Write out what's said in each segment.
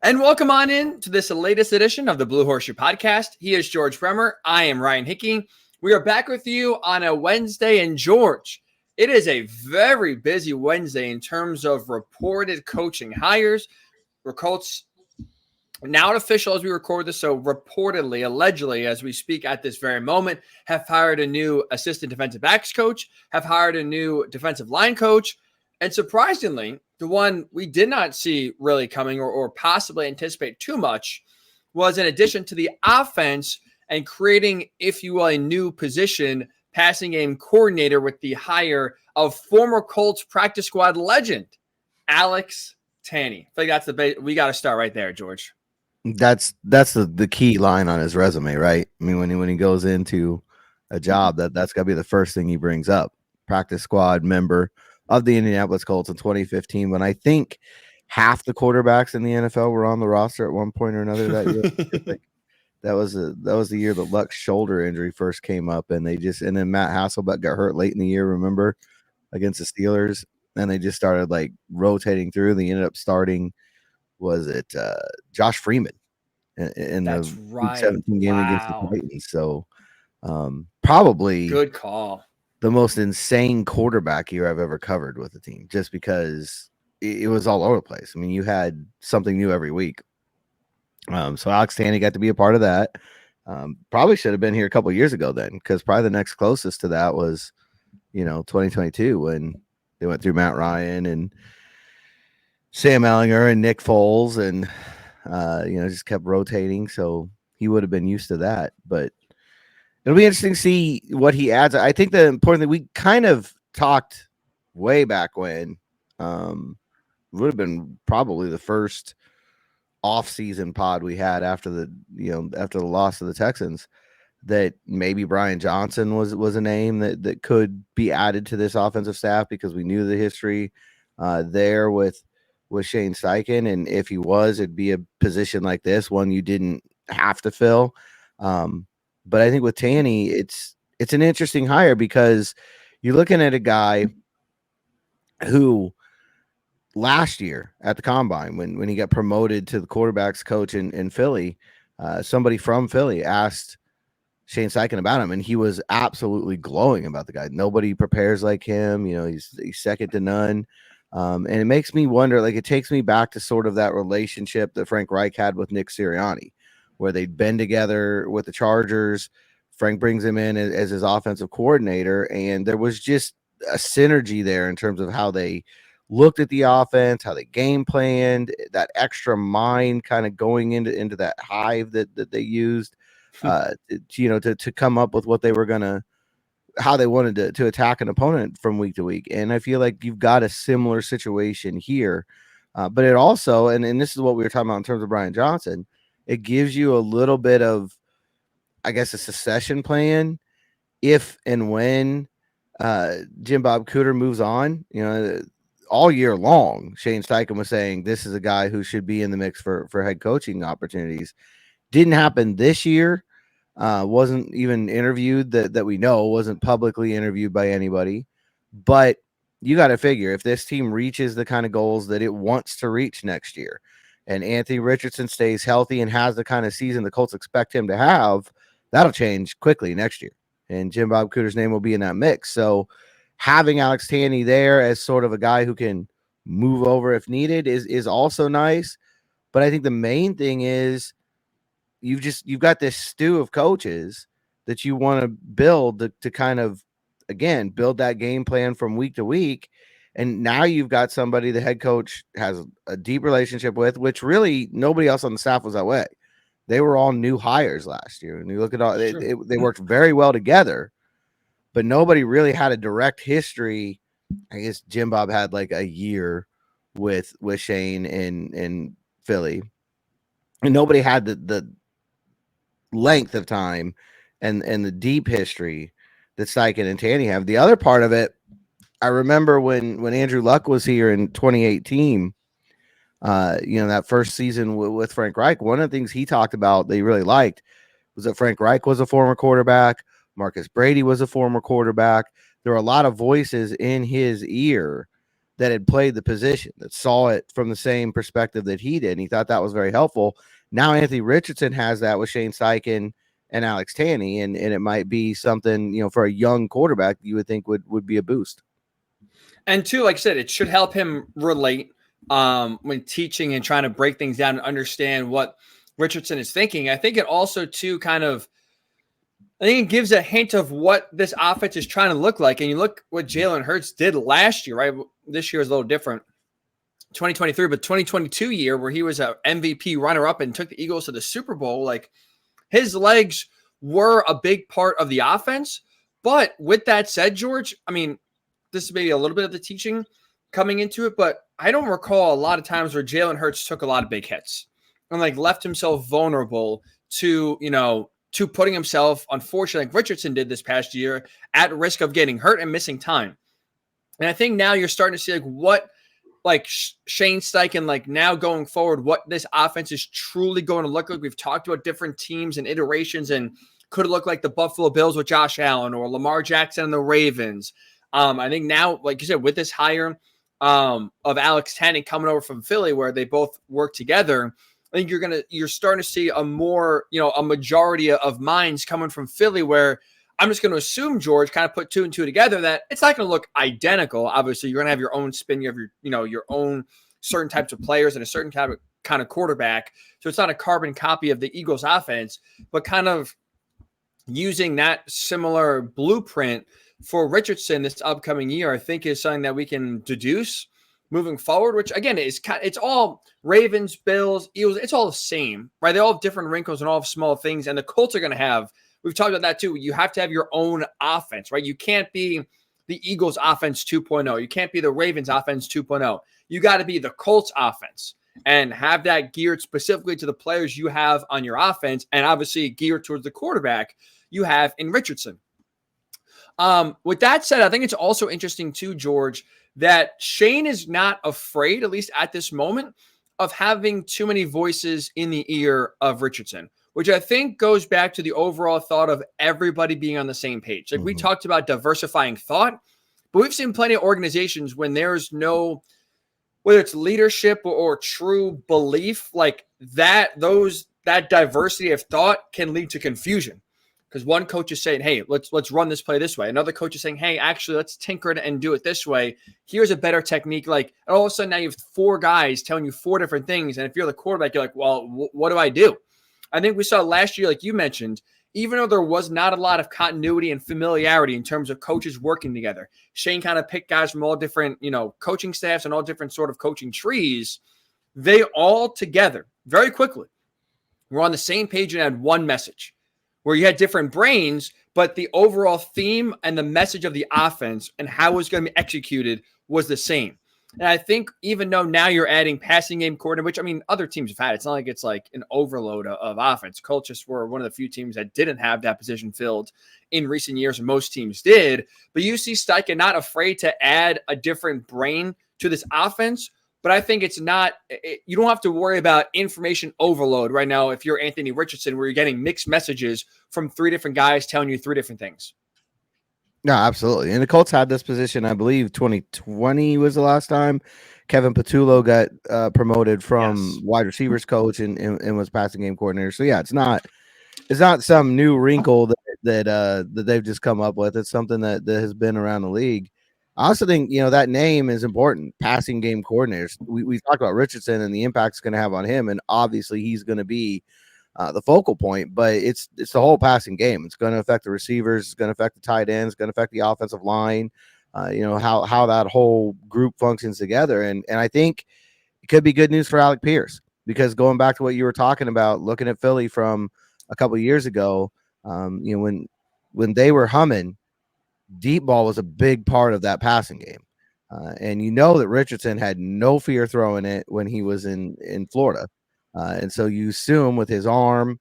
And welcome on in to this latest edition of the Blue Horseshoe Podcast. He is George Bremer. I am Ryan Hickey. We are back with you on a Wednesday. And George, it is a very busy Wednesday in terms of reported coaching hires. The Colts, now official as we record this, so reportedly, allegedly, as we speak at this very moment, have hired a new assistant defensive backs coach, have hired a new defensive line coach. And surprisingly, the one we did not see really coming or possibly anticipate too much was in addition to the offense and creating, if you will, a new position, passing game coordinator with the hire of former Colts practice squad legend, Alex Tanney. I think that's we got to start right there, George. That's the key line on his resume, right? I mean, when he goes into a job, that's got to be the first thing he brings up. Practice squad member of the Indianapolis Colts in 2015, when I think half the quarterbacks in the NFL were on the roster at one point or another that year. that was the year that Luck's shoulder injury first came up, and then Matt Hasselbeck got hurt late in the year, remember, against the Steelers, and they just started like rotating through. They ended up starting, was it Josh Freeman in the Week 17 game against the Titans? So probably good call. The most insane quarterback year I've ever covered with the team, just because it was all over the place. I mean, you had something new every week. So Alex Tanney got to be a part of that. Probably should have been here a couple of years ago then, because probably the next closest to that was, 2022 when they went through Matt Ryan and Sam Ellinger and Nick Foles and, just kept rotating. So he would have been used to that. But it'll be interesting to see what he adds. I think the important thing, we kind of talked way back when, would have been probably the first off-season pod we had after the loss of the Texans, that maybe Brian Johnson was a name that could be added to this offensive staff, because we knew the history there with Shane Steichen. And if he was, it'd be a position like this, one you didn't have to fill. But I think with Tanney, it's an interesting hire, because you're looking at a guy who last year at the Combine, when he got promoted to the quarterbacks coach in Philly, somebody from Philly asked Shane Steichen about him, and he was absolutely glowing about the guy. Nobody prepares like him. He's second to none. And it makes me wonder, like, it takes me back to sort of that relationship that Frank Reich had with Nick Sirianni, where they'd been together with the Chargers. Frank brings him in as his offensive coordinator, and there was just a synergy there in terms of how they looked at the offense, how they game planned, that extra mind kind of going into that hive that they used, to come up with what they were how they wanted to attack an opponent from week to week. And I feel like you've got a similar situation here. But it also, and this is what we were talking about in terms of Brian Johnson, it gives you a little bit of, I guess, a succession plan if and when Jim Bob Cooter moves on. All year long, Shane Steichen was saying this is a guy who should be in the mix for head coaching opportunities. Didn't happen this year. Wasn't even interviewed that we know, wasn't publicly interviewed by anybody. But you got to figure, if this team reaches the kind of goals that it wants to reach next year, and Anthony Richardson stays healthy and has the kind of season the Colts expect him to have, that'll change quickly next year. And Jim Bob Cooter's name will be in that mix. So having Alex Tanney there as sort of a guy who can move over if needed is also nice. But I think the main thing is you've got this stew of coaches that you want to build to kind of, again, build that game plan from week to week. And now you've got somebody the head coach has a deep relationship with, which really nobody else on the staff was that way. They were all new hires last year. And you look at all, they worked very well together, but nobody really had a direct history. I guess Jim Bob had like a year with Shane in Philly, and nobody had the length of time and the deep history that Steichen and Tanney have. The other part of it, I remember when Andrew Luck was here in 2018, that first season with Frank Reich, one of the things he talked about that he really liked was that Frank Reich was a former quarterback. Marcus Brady was a former quarterback. There were a lot of voices in his ear that had played the position, that saw it from the same perspective that he did. And he thought that was very helpful. Now Anthony Richardson has that with Shane Steichen and Alex Tanney, and it might be something, for a young quarterback you would think would be a boost. And two, like I said, it should help him relate when teaching and trying to break things down and understand what Richardson is thinking. I think it also too I think it gives a hint of what this offense is trying to look like. And you look what Jalen Hurts did last year, right? This year is a little different. 2023, but 2022 year where he was an MVP runner-up and took the Eagles to the Super Bowl, like his legs were a big part of the offense. But with that said, George, I mean, this is maybe a little bit of the teaching coming into it, but I don't recall a lot of times where Jalen Hurts took a lot of big hits and like left himself vulnerable to, to putting himself, unfortunately, like Richardson did this past year, at risk of getting hurt and missing time. And I think now you're starting to see what Shane Steichen, now going forward, what this offense is truly going to look like. We've talked about different teams and iterations, and could it look like the Buffalo Bills with Josh Allen or Lamar Jackson and the Ravens? I think now, like you said, with this hire of Alex Tanney coming over from Philly, where they both work together, I think you're starting to see a more, a majority of minds coming from Philly, where I'm just going to assume, George, kind of put two and two together, that it's not going to look identical. Obviously, you're going to have your own spin. You have your own certain types of players and a certain kind of quarterback. So it's not a carbon copy of the Eagles offense, but kind of using that similar blueprint for Richardson this upcoming year, I think is something that we can deduce moving forward, which again it's all Ravens, Bills, Eagles. It's all the same, right? They all have different wrinkles and all have small things. And the Colts are going to have, we've talked about that too. You have to have your own offense, right? You can't be the Eagles offense 2.0. You can't be the Ravens offense 2.0. You got to be the Colts offense and have that geared specifically to the players you have on your offense, and obviously geared towards the quarterback you have in Richardson. With that said, I think it's also interesting too, George, that Shane is not afraid, at least at this moment, of having too many voices in the ear of Richardson, which I think goes back to the overall thought of everybody being on the same page. Like we talked about diversifying thought, but we've seen plenty of organizations when there's no, whether it's leadership or true belief, like that diversity of thought can lead to confusion. Because one coach is saying, hey, let's run this play this way. Another coach is saying, hey, actually, let's tinker it and do it this way. Here's a better technique. And all of a sudden now you have four guys telling you four different things. And if you're the quarterback, you're like, well, what do I do? I think we saw last year, like you mentioned, even though there was not a lot of continuity and familiarity in terms of coaches working together, Shane kind of picked guys from all different, coaching staffs and all different sort of coaching trees. They all together very quickly were on the same page and had one message, where you had different brains, but the overall theme and the message of the offense and how it was going to be executed was the same. And I think even though now you're adding passing game coordinator, which, I mean, other teams have had, it's not like it's like an overload of offense. Colts just were one of the few teams that didn't have that position filled in recent years, and most teams did. But you see Steichen not afraid to add a different brain to this offense. But I think you don't have to worry about information overload right now if you're Anthony Richardson, where you're getting mixed messages from three different guys telling you three different things. No, absolutely. And the Colts had this position, I believe 2020 was the last time Kevin Patullo got promoted from wide receivers coach and was passing game coordinator. So yeah, it's not some new wrinkle that they've just come up with. It's something that has been around the league. I also think, that name is important, passing game coordinators. We talked about Richardson and the impact it's going to have on him, and obviously he's going to be the focal point, but it's the whole passing game. It's going to affect the receivers. It's going to affect the tight ends. It's going to affect the offensive line, how that whole group functions together. And I think it could be good news for Alec Pierce, because going back to what you were talking about, looking at Philly from a couple of years ago, when they were humming, deep ball was a big part of that passing game. And that Richardson had no fear throwing it when he was in Florida. And so you assume with his arm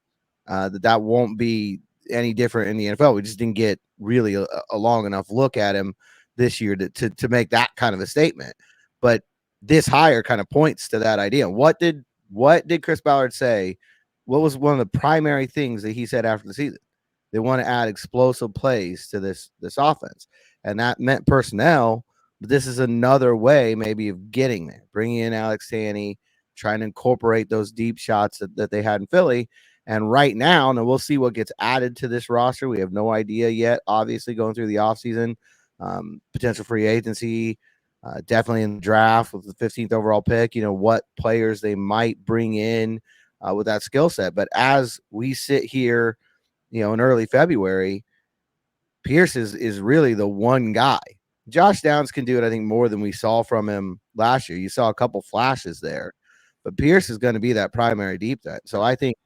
that won't be any different in the NFL. We just didn't get really a long enough look at him this year to make that kind of a statement. But this hire kind of points to that idea. What did Chris Ballard say? What was one of the primary things that he said after the season? They want to add explosive plays to this offense. And that meant personnel, But this is another way maybe of getting there, bringing in Alex Tanney, trying to incorporate those deep shots that they had in Philly. And right now, we'll see what gets added to this roster. We have no idea yet, obviously, going through the offseason, potential free agency, definitely in the draft with the 15th overall pick, what players they might bring in with that skill set. But as we sit here, in early February, Pierce is really the one guy. Josh Downs can do it, I think, more than we saw from him last year. You saw a couple flashes there, but Pierce is going to be that primary deep threat. So I think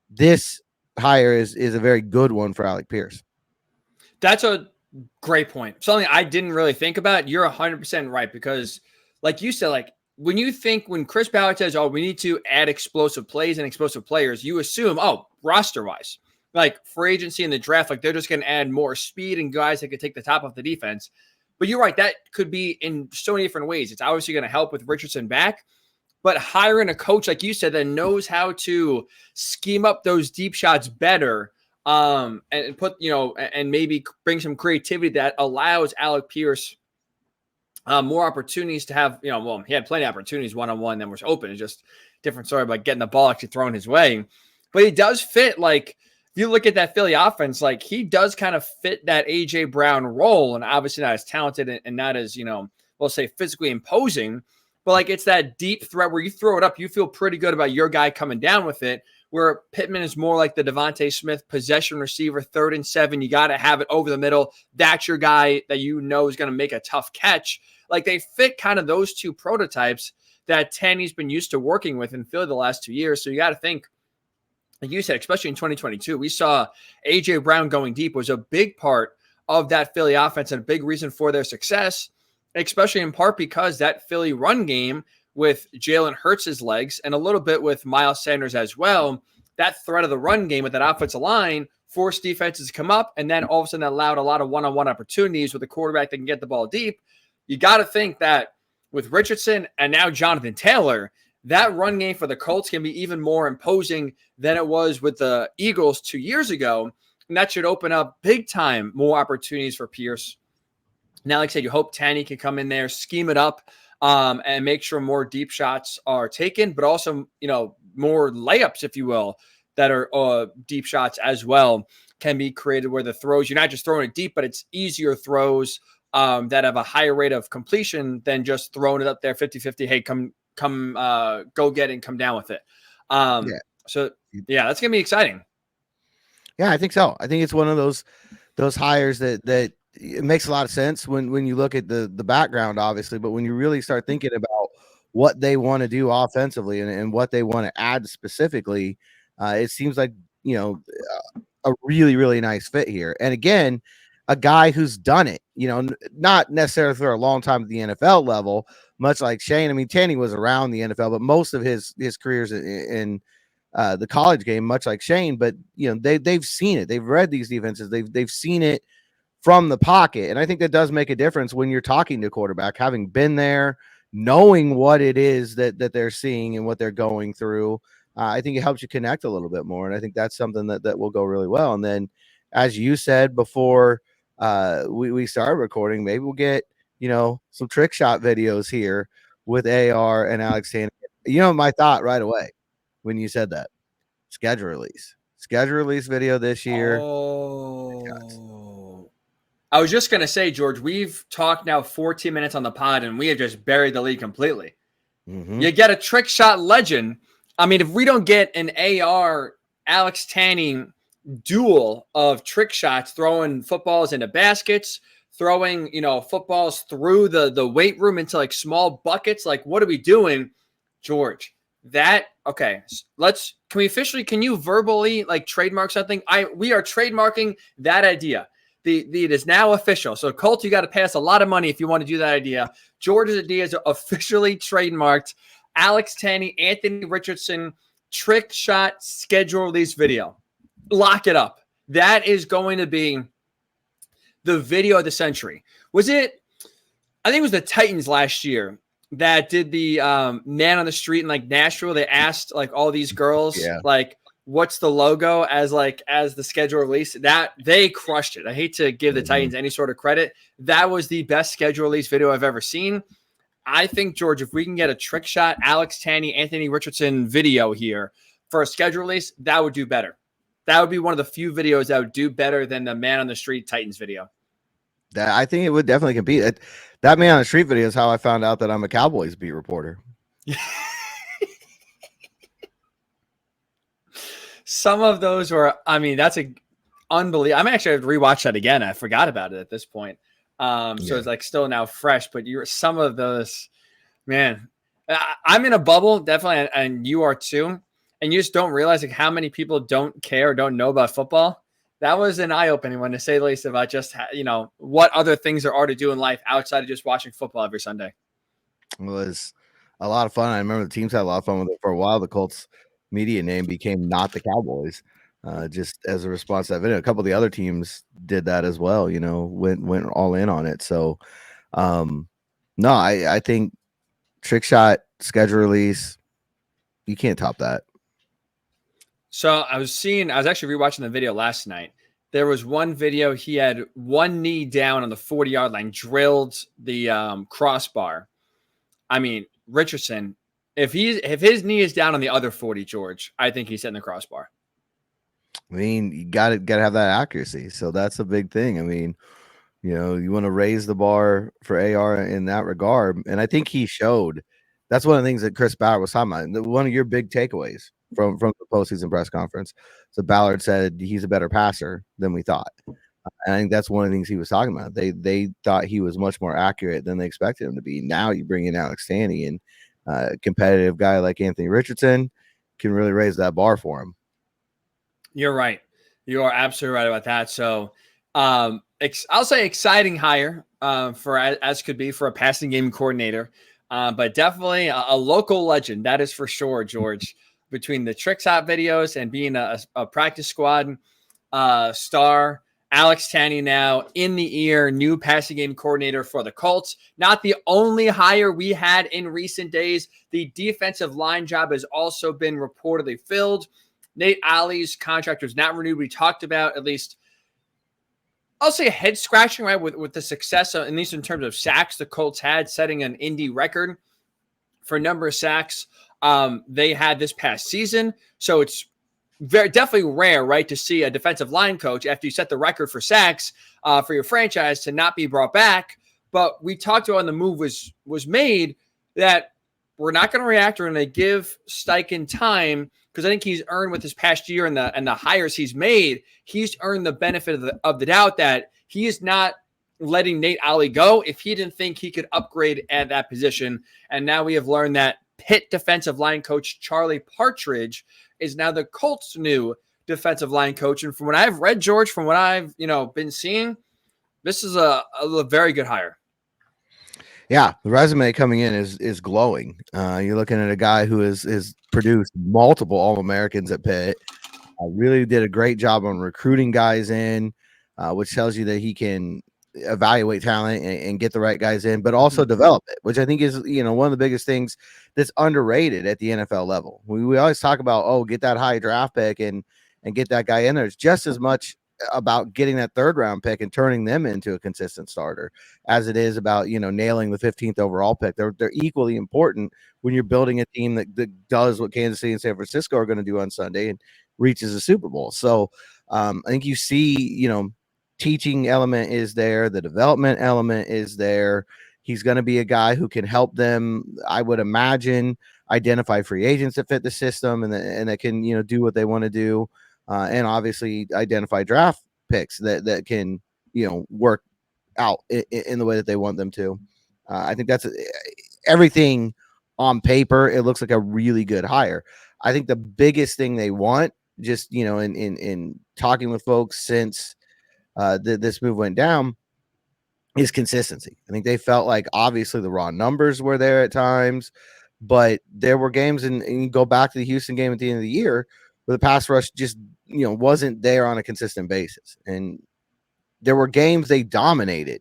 this hire is a very good one for Alec Pierce. That's a great point. Something I didn't really think about. You're 100% right, because like you said, like when Chris Ballard says, oh, we need to add explosive plays and explosive players, you assume, oh, roster wise, like free agency in the draft, like they're just going to add more speed and guys that could take the top off the defense. But you're right. That could be in so many different ways. It's obviously going to help with Richardson back, but hiring a coach, like you said, that knows how to scheme up those deep shots better, and put, and maybe bring some creativity that allows Alec Pierce more opportunities to have, he had plenty of opportunities one-on-one that was open. It's just different story about getting the ball actually thrown his way. But he does fit, like, if you look at that Philly offense, like he does kind of fit that A.J. Brown role, and obviously not as talented and not as, we'll say physically imposing, but like it's that deep threat where you throw it up, you feel pretty good about your guy coming down with it, where Pittman is more like the Devontae Smith possession receiver, 3rd and 7. You got to have it over the middle. That's your guy that is going to make a tough catch. Like they fit kind of those two prototypes that Tanney's been used to working with in Philly the last 2 years. So you got to think, like you said, especially in 2022, we saw A.J. Brown going deep was a big part of that Philly offense and a big reason for their success, especially in part because that Philly run game with Jalen Hurts' legs and a little bit with Miles Sanders as well, that threat of the run game with that offensive line forced defenses to come up, and then all of a sudden that allowed a lot of one-on-one opportunities with a quarterback that can get the ball deep. You got to think that with Richardson and now Jonathan Taylor, that run game for the Colts can be even more imposing than it was with the Eagles 2 years ago. And that should open up big time more opportunities for Pierce. Now, like I said, you hope Tanney can come in there, scheme it up, and make sure more deep shots are taken, but also, more layups, if you will, that are deep shots as well can be created where the throws, you're not just throwing it deep, but it's easier throws that have a higher rate of completion than just throwing it up there 50-50. Hey, come go get it and come down with it. So yeah, that's going to be exciting. Yeah, I think so. I think it's one of those hires that it makes a lot of sense when you look at the background, obviously, but when you really start thinking about what they want to do offensively and what they want to add specifically, it seems like, a really, really nice fit here. And again, a guy who's done it, not necessarily for a long time at the NFL level, much like Shane. I mean, Tanney was around the NFL, but most of his careers in the college game, much like Shane. But they've seen it. They've read these defenses. They've seen it from the pocket, and I think that does make a difference when you're talking to a quarterback, having been there, knowing what it is that they're seeing and what they're going through. I think it helps you connect a little bit more, and I think that's something that will go really well. And then, as you said before, we started recording, maybe we'll get some trick shot videos here with AR and Alex Tanney. My thought right away when you said that, schedule release video this year. Oh, I was just gonna say, George, we've talked now 14 minutes on the pod and we have just buried the lead completely. You get a trick shot legend. I mean, if we don't get an AR Alex Tanney duel of trick shots, throwing footballs into baskets, throwing, footballs through the weight room into like small buckets. Like, what are we doing, George? Okay. Can you verbally like trademark something? We are trademarking that idea. It is now official. So Colts, you got to pass a lot of money if you want to do that idea. George's idea is officially trademarked. Alex Tanney, Anthony Richardson, trick shot schedule release video. Lock it up. That is going to be the video of the century. I think it was the Titans last year that did the man on the street in like Nashville. They asked like all these girls, like, what's the logo as the schedule release, that they crushed it. I hate to give the Titans any sort of credit. That was the best schedule release video I've ever seen. I think, George, if we can get a trick shot, Alex Tanney, Anthony Richardson video here for a schedule release, that would do better. That would be one of the few videos that would do better than the Man on the Street Titans video. That I think it would definitely compete. That Man on the Street video is how I found out that I'm a Cowboys beat reporter. Some of those were, I mean, that's a unbelievable. I'm actually have to rewatch that again. I forgot about it at this point. So it's like still now fresh, but some of those, man, I'm in a bubble, definitely, and you are too. And you just don't realize like how many people don't care, don't know about football. That was an eye-opening one, to say the least, about just, what other things there are to do in life outside of just watching football every Sunday. It was a lot of fun. I remember the teams had a lot of fun with it for a while. The Colts media name became Not the Cowboys, just as a response to that video. A couple of the other teams did that as well, went all in on it. So, no, I think trick shot, schedule release, you can't top that. So I was actually rewatching the video last night. There was one video, he had one knee down on the 40-yard line, drilled the crossbar. I mean, Richardson, if his knee is down on the other 40, George, I think he's hitting the crossbar. I mean, you got to have that accuracy. So that's a big thing. I mean, you want to raise the bar for AR in that regard. And I think he showed. That's one of the things that Chris Ballard was talking about. One of your big takeaways from the postseason press conference. So Ballard said he's a better passer than we thought. And I think that's one of the things he was talking about. They thought he was much more accurate than they expected him to be. Now you bring in Alex Tanney, and a competitive guy like Anthony Richardson can really raise that bar for him. You're right. You are absolutely right about that. So I'll say exciting hire for as could be for a passing game coordinator. But definitely a local legend, that is for sure, George, between the trick shot videos and being a practice squad star. Alex Tanney now in the ear, new passing game coordinator for the Colts. Not the only hire we had in recent days. The defensive line job has also been reportedly filled. Nate Ollie's contract was not renewed. We talked about, at least, I'll say, a head scratching, right, with the success, at least in terms of sacks the Colts had, setting an Indy record for number of sacks they had this past season. So it's definitely rare, right, to see a defensive line coach, after you set the record for sacks for your franchise, to not be brought back. But we talked about when the move was made that we're not going to react. We're going to give Steichen time, because I think he's earned, with his past year and the hires he's made, he's earned the benefit of the doubt that he is not letting Nate Ollie go if he didn't think he could upgrade at that position. And now we have learned that Pitt defensive line coach Charlie Partridge is now the Colts' new defensive line coach. And from what I've read, George, from what I've been seeing, this is a very good hire. Yeah, the resume coming in is glowing. You're looking at a guy who has produced multiple All-Americans at Pitt. Really did a great job on recruiting guys in, which tells you that he can evaluate talent and get the right guys in, but also develop it, which I think is one of the biggest things that's underrated at the NFL level. We always talk about, get that high draft pick and get that guy in there. It's just as much about getting that third round pick and turning them into a consistent starter as it is about nailing the 15th overall pick. They're equally important when you're building a team that does what Kansas City and San Francisco are going to do on Sunday and reaches a Super Bowl. So I think you see teaching element is there, the development element is there. He's going to be a guy who can help them, I would imagine, identify free agents that fit the system and that can do what they want to do. And obviously identify draft picks that can, work out in the way that they want them to. I think that's everything on paper. It looks like a really good hire. I think the biggest thing they want, just, in talking with folks since this move went down, is consistency. I think they felt like obviously the raw numbers were there at times, but there were games, and you go back to the Houston game at the end of the year, where the pass rush just wasn't there on a consistent basis. And there were games they dominated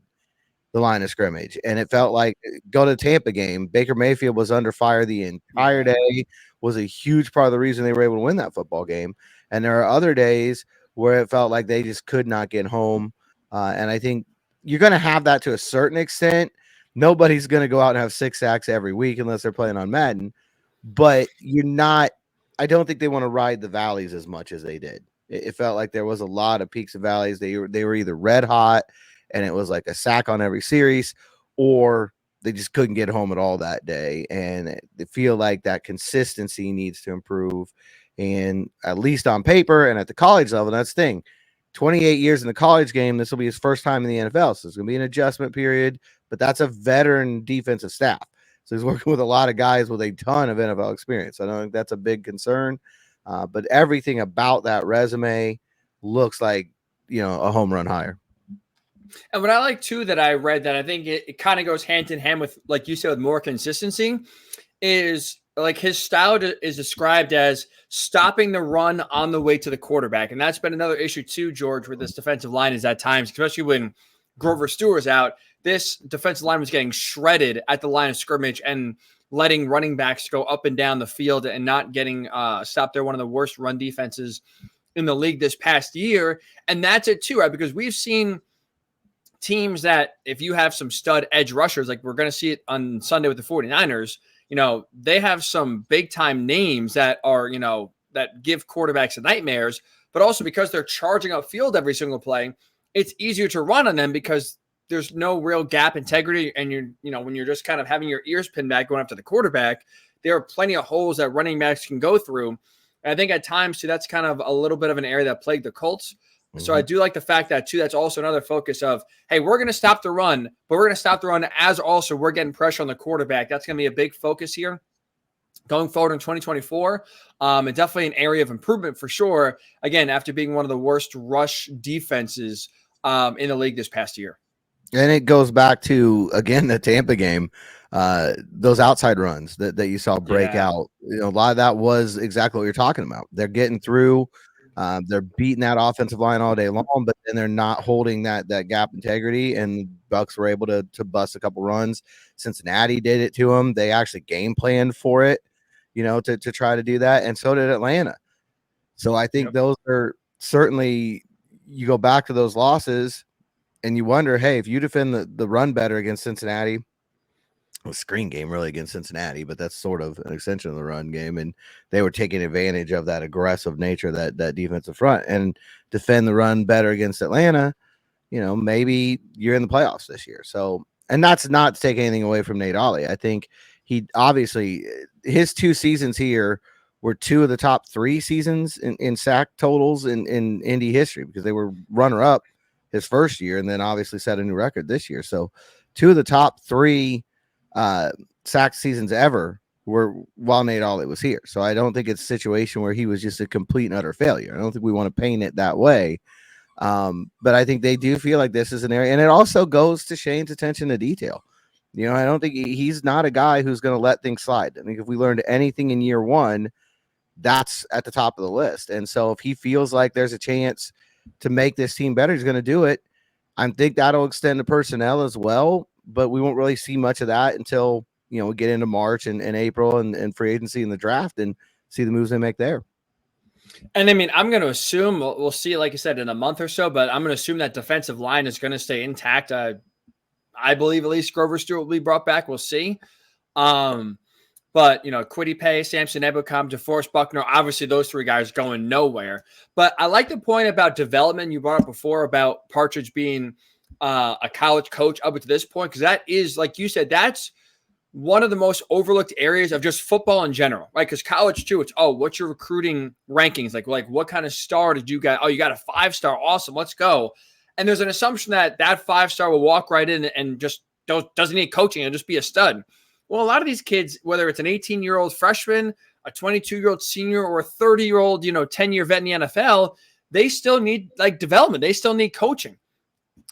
the line of scrimmage, and it felt like, go to the Tampa game, Baker Mayfield was under fire the entire day, was a huge part of the reason they were able to win that football game. And there are other days where it felt like they just could not get home. And I think you're going to have that to a certain extent. Nobody's going to go out and have 6 sacks every week unless they're playing on Madden. But I don't think they want to ride the valleys as much as they did. It felt like there was a lot of peaks and valleys. They were either red hot and it was like a sack on every series, or they just couldn't get home at all that day. And they feel like that consistency needs to improve. And at least on paper and at the college level, that's the thing. 28 years in the college game, this will be his first time in the NFL. So it's going to be an adjustment period, but that's a veteran defensive staff. So he's working with a lot of guys with a ton of NFL experience. I don't think that's a big concern. But everything about that resume looks like, a home run hire. And what I like too that I read that I think it kind of goes hand in hand with, like you said, with more consistency, is like his style is described as stopping the run on the way to the quarterback. And that's been another issue too, George, with this defensive line is at times, especially when Grover Stewart's out, this defensive line was getting shredded at the line of scrimmage and letting running backs go up and down the field and not getting stopped. They're one of the worst run defenses in the league this past year. And that's it too, right? Because we've seen teams that if you have some stud edge rushers, like we're going to see it on Sunday with the 49ers, they have some big time names that are, that give quarterbacks nightmares, but also because they're charging up field every single play, it's easier to run on them because there's no real gap integrity. And when you're just kind of having your ears pinned back going after the quarterback, there are plenty of holes that running backs can go through. And I think at times too, that's kind of a little bit of an area that plagued the Colts. So I do like the fact that too, that's also another focus of, hey, we're going to stop the run, but we're going to stop the run as also we're getting pressure on the quarterback. That's going to be a big focus here going forward in 2024. And definitely an area of improvement for sure. Again, after being one of the worst rush defenses in the league this past year. And it goes back to, again, the Tampa game, those outside runs that you saw break out. A lot of that was exactly what you're talking about. They're getting through. They're beating that offensive line all day long, but then they're not holding that gap integrity. And Bucks were able to bust a couple runs. Cincinnati did it to them. They actually game planned for it, to try to do that. And so did Atlanta. So I think those are certainly, you go back to those losses and you wonder, hey, if you defend the run better against Cincinnati, a screen game really against Cincinnati, but that's sort of an extension of the run game. And they were taking advantage of that aggressive nature, that defensive front, and defend the run better against Atlanta. Maybe you're in the playoffs this year. So, and that's not to take anything away from Nate Ollie. I think he obviously, his 2 seasons here were 2 of the top 3 seasons in sack totals in Indy history, because they were runner up his first year and then obviously set a new record this year. So 2 of the top 3 sack seasons ever were while Nate Ollie was here. So I don't think it's a situation where he was just a complete and utter failure. I don't think we want to paint it that way. But I think they do feel like this is an area, and it also goes to Shane's attention to detail. I don't think he's not a guy who's going to let things slide. I think if we learned anything in year 1, that's at the top of the list. And so if he feels like there's a chance to make this team better, he's going to do it. I think that'll extend to personnel as well, but we won't really see much of that until, we get into March and April and free agency and the draft and see the moves they make there. And I mean, I'm going to assume we'll see, like I said, in a month or so, but I'm going to assume that defensive line is going to stay intact. I believe at least Grover Stewart will be brought back. We'll see. But, Kwity Paye, Samson Ebukam, DeForest Buckner, obviously those 3 guys going nowhere. But I like the point about development you brought up before about Partridge being a college coach up to this point, because that is, like you said, that's one of the most overlooked areas of just football in general, right? Because college too, it's, what's your recruiting rankings? Like what kind of star did you get? Oh, you got a 5-star. Awesome. Let's go. And there's an assumption that 5-star will walk right in and just doesn't need coaching and just be a stud. Well, a lot of these kids, whether it's an 18-year-old freshman, a 22-year-old senior, or a 30-year-old, 10-year vet in the NFL, they still need development. They still need coaching.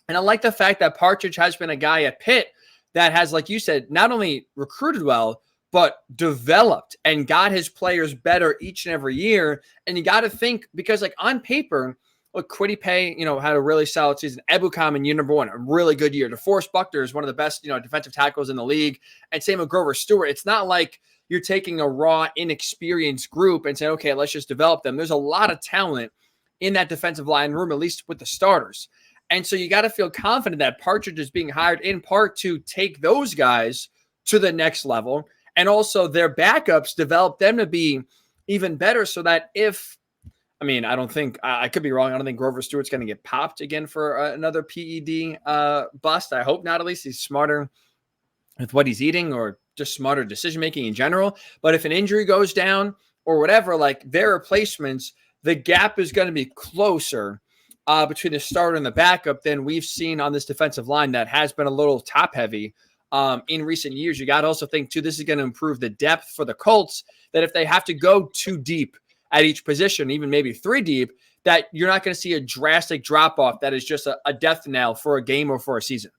And I like the fact that Partridge has been a guy at Pitt that has, like you said, not only recruited well, but developed and got his players better each and every year. And you got to think, because on paper, look, Kwity Paye, had a really solid season. Ebukam in year number 1, a really good year. DeForest Buckner is one of the best, defensive tackles in the league. And same with Grover Stewart. It's not like you're taking a raw, inexperienced group and saying, okay, let's just develop them. There's a lot of talent in that defensive line room, at least with the starters. And so you got to feel confident that Partridge is being hired in part to take those guys to the next level, and also their backups, develop them to be even better, so that I don't think, I could be wrong, I don't think Grover Stewart's going to get popped again for another PED bust. I hope not. At least he's smarter with what he's eating, or just smarter decision-making in general. But if an injury goes down or whatever, like their replacements, the gap is going to be closer between the starter and the backup than we've seen on this defensive line that has been a little top-heavy in recent years. You got to also think, too, this is going to improve the depth for the Colts, that if they have to go 2 deep at each position, even maybe 3 deep, that you're not going to see a drastic drop-off that is just a death knell for a game or for a season.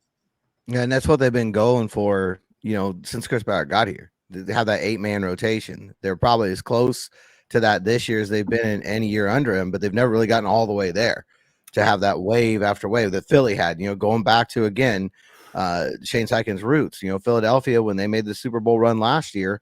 Yeah, and that's what they've been going for, since Chris Ballard got here. They have that 8-man rotation. They're probably as close to that this year as they've been in any year under him, but they've never really gotten all the way there to have that wave after wave that Philly had, going back to, again, Shane Steichen's roots. Philadelphia, when they made the Super Bowl run last year,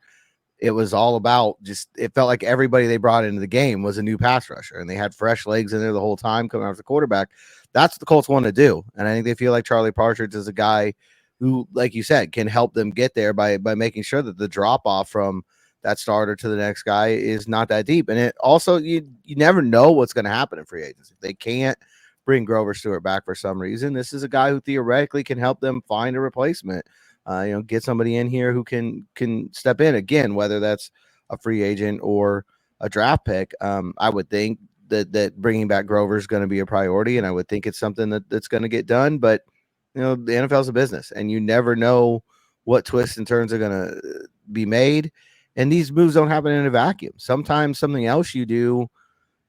it was all about it felt like everybody they brought into the game was a new pass rusher, and they had fresh legs in there the whole time coming after the quarterback. That's what the Colts want to do. And I think they feel like Charlie Partridge is a guy who, like you said, can help them get there by making sure that the drop off from that starter to the next guy is not that deep. And it also, you never know what's going to happen in free agency. If they can't bring Grover Stewart back for some reason, this is a guy who theoretically can help them find a replacement. Get somebody in here who can step in again, whether that's a free agent or a draft pick. I would think that bringing back Grover is going to be a priority, and I would think it's something that's going to get done. But the NFL is a business, and you never know what twists and turns are going to be made. And these moves don't happen in a vacuum. Sometimes something else you do,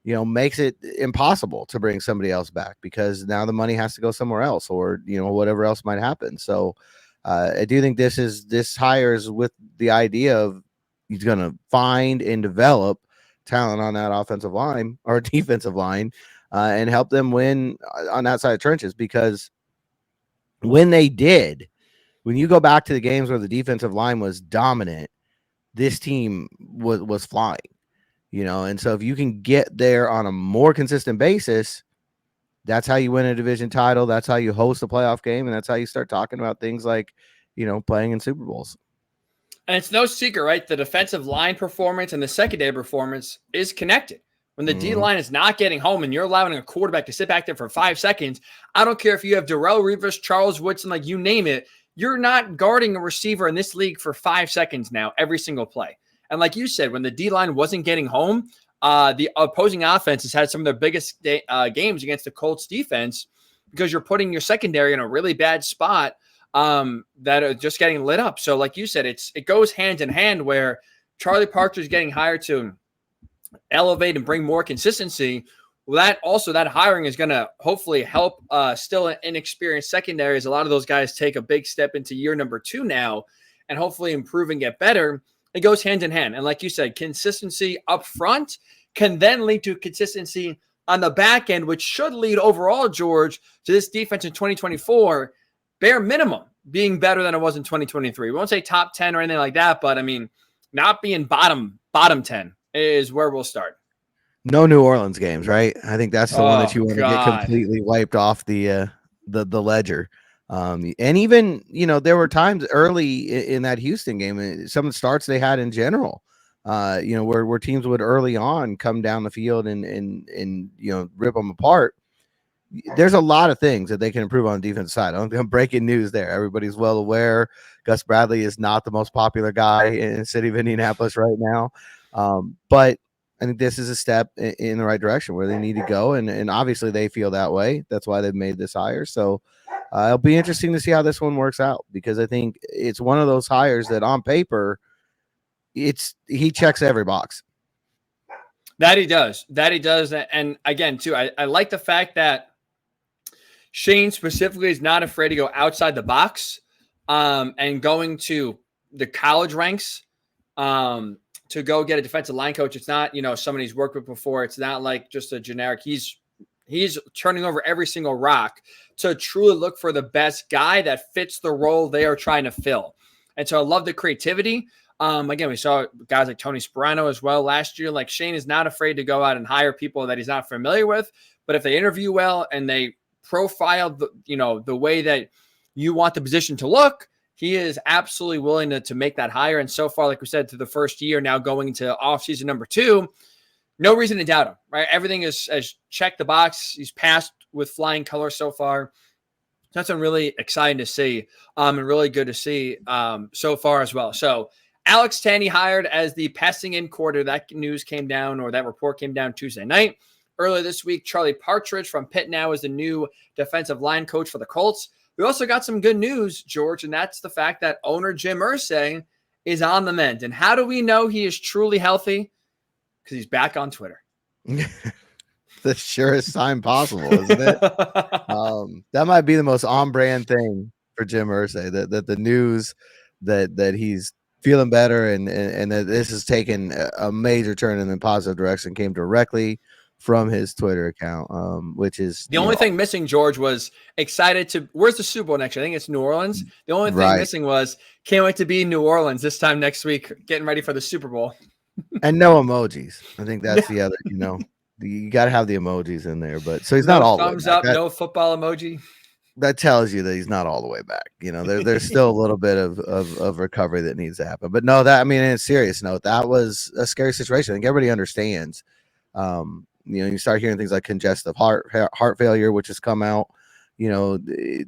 makes it impossible to bring somebody else back, because now the money has to go somewhere else, or whatever else might happen. So I do think this hires with the idea of he's going to find and develop talent on that offensive line or defensive line and help them win on that side of trenches. Because when you go back to the games where the defensive line was dominant, this team was flying, and so if you can get there on a more consistent basis, that's how you win a division title. That's how you host a playoff game. And that's how you start talking about things like, playing in Super Bowls. And it's no secret, right? The defensive line performance and the secondary performance is connected. When the D line is not getting home and you're allowing a quarterback to sit back there for 5 seconds, I don't care if you have Darrelle Revis, Charles Woodson, like you name it, you're not guarding a receiver in this league for 5 seconds now, every single play. And like you said, when the D line wasn't getting home, the opposing offense has had some of their biggest games against the Colts defense, because you're putting your secondary in a really bad spot that are just getting lit up. So like you said, it goes hand in hand, where Charlie Partridge is getting hired to elevate and bring more consistency. Well, that hiring is going to hopefully help still inexperienced secondaries. A lot of those guys take a big step into year number 2 now, and hopefully improve and get better. It goes hand in hand. And like you said, consistency up front can then lead to consistency on the back end, which should lead overall, George, to this defense in 2024, bare minimum, being better than it was in 2023. We won't say top 10 or anything like that, but not being bottom 10 is where we'll start. No New Orleans games, right? I think that's the one that you want to get completely wiped off the ledger. And even, there were times early in that Houston game, some of the starts they had in general, where teams would early on come down the field and rip them apart. There's a lot of things that they can improve on the defense side. I'm breaking news there. Everybody's well aware Gus Bradley is not the most popular guy in the city of Indianapolis right now. But I think this is a step in the right direction where they need to go. And obviously they feel that way. That's why they've made this hire. So it'll be interesting to see how this one works out, because I think it's one of those hires that on paper, he checks every box. That he does. And again, too, I like the fact that Shane specifically is not afraid to go outside the box and going to the college ranks to go get a defensive line coach. It's not, someone he's worked with before. It's not like just a generic. He's turning over every single rock to truly look for the best guy that fits the role they are trying to fill. And so I love the creativity. Again, we saw guys like Tony Sperano as well last year. Like Shane is not afraid to go out and hire people that he's not familiar with, but if they interview well and they profile the way that you want the position to look, he is absolutely willing to make that hire. And so far, like we said, to the first year now going into offseason number 2, no reason to doubt him, right? Everything has checked the box. He's passed with flying colors so far. That's been really exciting to see and really good to see so far as well. So Alex Tanney hired as the passing in quarter. That news came down, or that report came down Tuesday night. Earlier this week, Charlie Partridge from Pitt now is the new defensive line coach for the Colts. We also got some good news, George, and that's the fact that owner Jim Irsay is on the mend. And how do we know he is truly healthy? Because he's back on Twitter. The surest sign possible, isn't it? That might be the most on-brand thing for Jim Irsay, that the news that he's feeling better and that this has taken a major turn in the positive direction came directly from his Twitter account, which is the only thing missing, George, was excited to where's the Super Bowl next year? I think it's New Orleans. The only thing missing was can't wait to be in New Orleans this time next week, getting ready for the Super Bowl. And no emojis. I think that's the other, you got to have the emojis in there, but so he's not all thumbs up, no football emoji. That tells you that he's not all the way back. There's still a little bit of recovery that needs to happen. But no, in a serious note, that was a scary situation. I think everybody understands. You start hearing things like congestive heart failure, which has come out,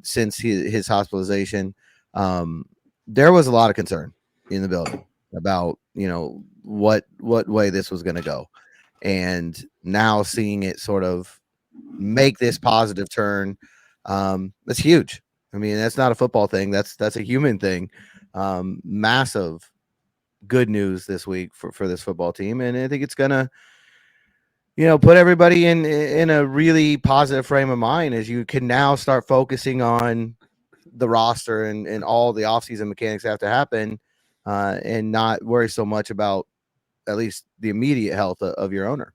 since his hospitalization. There was a lot of concern in the building about, what way this was going to go. And now seeing it sort of make this positive turn, that's huge. That's not a football thing. That's a human thing. Massive good news this week for this football team. And I think it's going to, put everybody in a really positive frame of mind as you can now start focusing on the roster and all the offseason mechanics that have to happen, and not worry so much about at least the immediate health of your owner.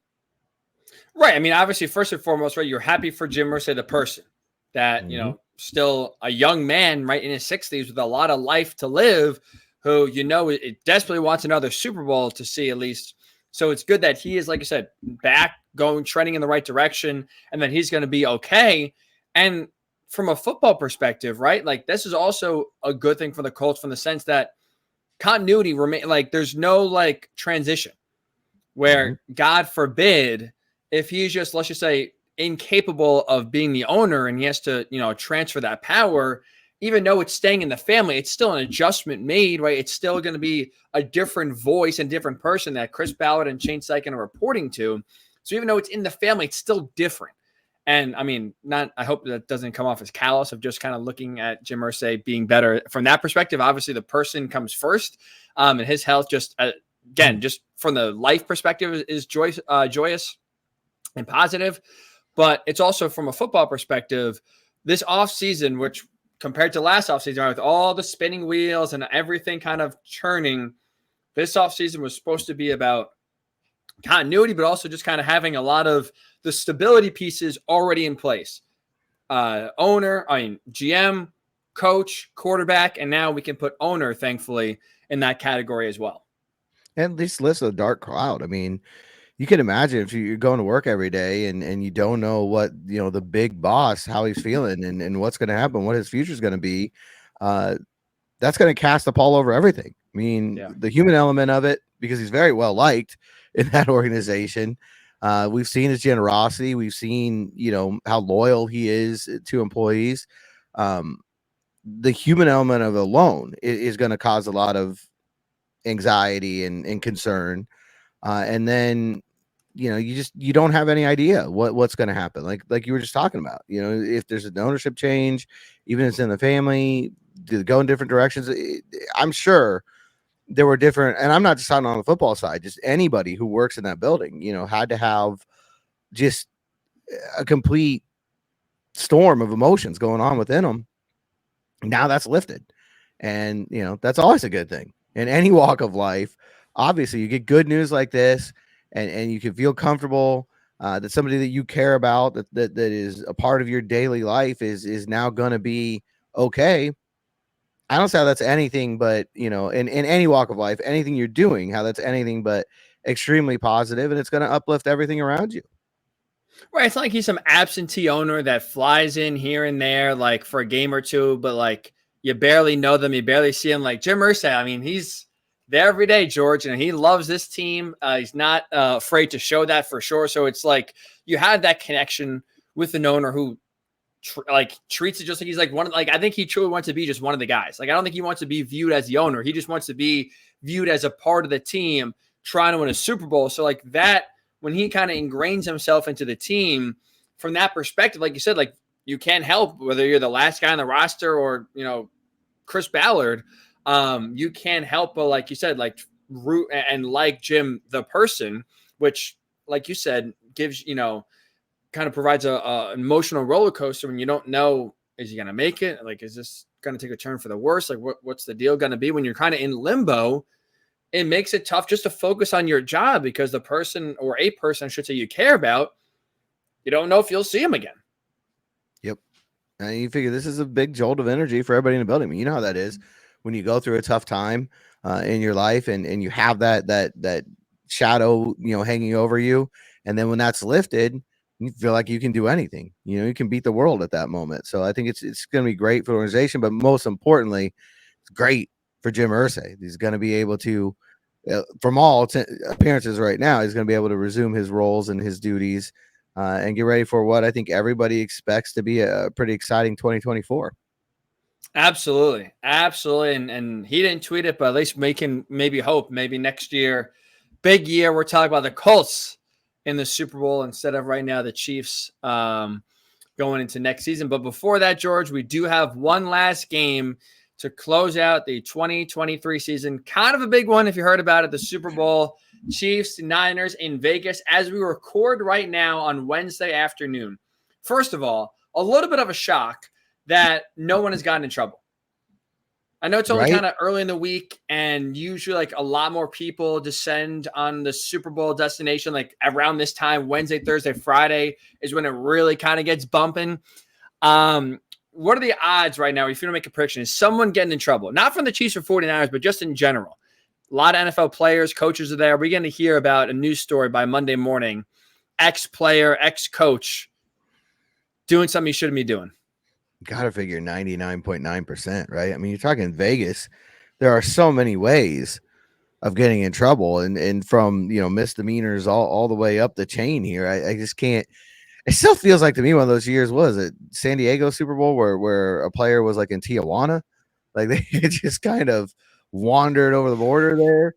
Right. Obviously, first and foremost, right, you're happy for Jim Irsay, the person that, still a young man, right, in his 60s with a lot of life to live, who, it desperately wants another Super Bowl to see at least. So it's good that he is, like I said, back trending in the right direction, and that he's going to be okay. And from a football perspective, right, like this is also a good thing for the Colts from the sense that continuity remain, like there's no transition where God forbid if he's just, let's just say, incapable of being the owner and he has to, transfer that power, even though it's staying in the family, it's still an adjustment made, right? It's still going to be a different voice and different person that Chris Ballard and Shane Steichen are reporting to. So even though it's in the family, it's still different. And I hope that doesn't come off as callous of just kind of looking at Jim Irsay being better from that perspective. Obviously, the person comes first, and his health just from the life perspective is joyous and positive. But it's also from a football perspective, this offseason, which compared to last offseason, right, with all the spinning wheels and everything kind of churning, this offseason was supposed to be about continuity, but also just kind of having a lot of the stability pieces already in place. GM, coach, quarterback, and now we can put owner, thankfully, in that category as well. And this list of a dark cloud. You can imagine if you're going to work every day and you don't know what, the big boss, how he's feeling and what's going to happen, what his future is going to be. That's going to cast a pall over everything. The human element of it, because he's very well liked in that organization. We've seen his generosity. We've seen, how loyal he is to employees. The human element of it alone is going to cause a lot of anxiety and concern. And then, you don't have any idea what's going to happen. Like you were just talking about, if there's an ownership change, even if it's in the family, to go in different directions. I'm sure there were different, and I'm not just talking on the football side, just anybody who works in that building, had to have just a complete storm of emotions going on within them. Now that's lifted. And, that's always a good thing in any walk of life. Obviously, you get good news like this and you can feel comfortable that somebody that you care about, that is a part of your daily life is now going to be okay. I don't see how that's anything but, in any walk of life, anything you're doing, how that's anything but extremely positive, and it's going to uplift everything around you. Right. It's not like he's some absentee owner that flies in here and there, like for a game or two, but like you barely know them. You barely see him. Like Jim Irsay, I mean, he's there every day, George, and he loves this team. He's not afraid to show that for sure. So it's like you have that connection with an owner who treats it just like he's like one of, like, I think he truly wants to be just one of the guys. Like, I don't think he wants to be viewed as the owner. He just wants to be viewed as a part of the team trying to win a Super Bowl. So like that, when he kind of ingrains himself into the team from that perspective, like you said, like you can't help whether you're the last guy on the roster or, Chris Ballard. You can't help but, like you said, like root and like Jim, the person, which, like you said, gives, kind of provides a emotional roller coaster when you don't know, is he going to make it? Like, is this going to take a turn for the worse? Like, what's the deal going to be when you're kind of in limbo? It makes it tough just to focus on your job because the person, or a person, I should say, you care about, you don't know if you'll see him again. Yep. And you figure this is a big jolt of energy for everybody in the building. I mean, you know how that is when you go through a tough time in your life and you have that shadow, hanging over you. And then when that's lifted, you feel like you can do anything. You can beat the world at that moment. So I think it's going to be great for the organization, but most importantly, it's great for Jim Irsay. He's going to be able to, from all appearances right now, he's going to be able to resume his roles and his duties and get ready for what I think everybody expects to be a pretty exciting 2024. Absolutely. And he didn't tweet it, but at least making maybe hope, maybe next year, big year. We're talking about the Colts in the Super Bowl instead of right now the Chiefs going into next season. But before that, George, we do have one last game to close out the 2023 season. Kind of a big one if you heard about it, the Super Bowl, Chiefs, Niners in Vegas, as we record right now on Wednesday afternoon. First of all, a little bit of a shock that no one has gotten in trouble. I know it's only kind of early in the week, and usually like a lot more people descend on the Super Bowl destination like around this time, Wednesday, Thursday, Friday is when it really kind of gets bumping. What are the odds right now, if you want to make a prediction, is someone getting in trouble? Not from the Chiefs or 49ers, but just in general. A lot of NFL players, coaches are there. We're going to hear about a news story by Monday morning. Ex-player, ex-coach doing something he shouldn't be doing. Got to figure 99.9%, right? I mean, you're talking Vegas. There are so many ways of getting in trouble and from, misdemeanors all the way up the chain here. I just can't. It still feels like to me one of those years was it San Diego Super Bowl where a player was like in Tijuana. Like they just kind of wandered over the border there.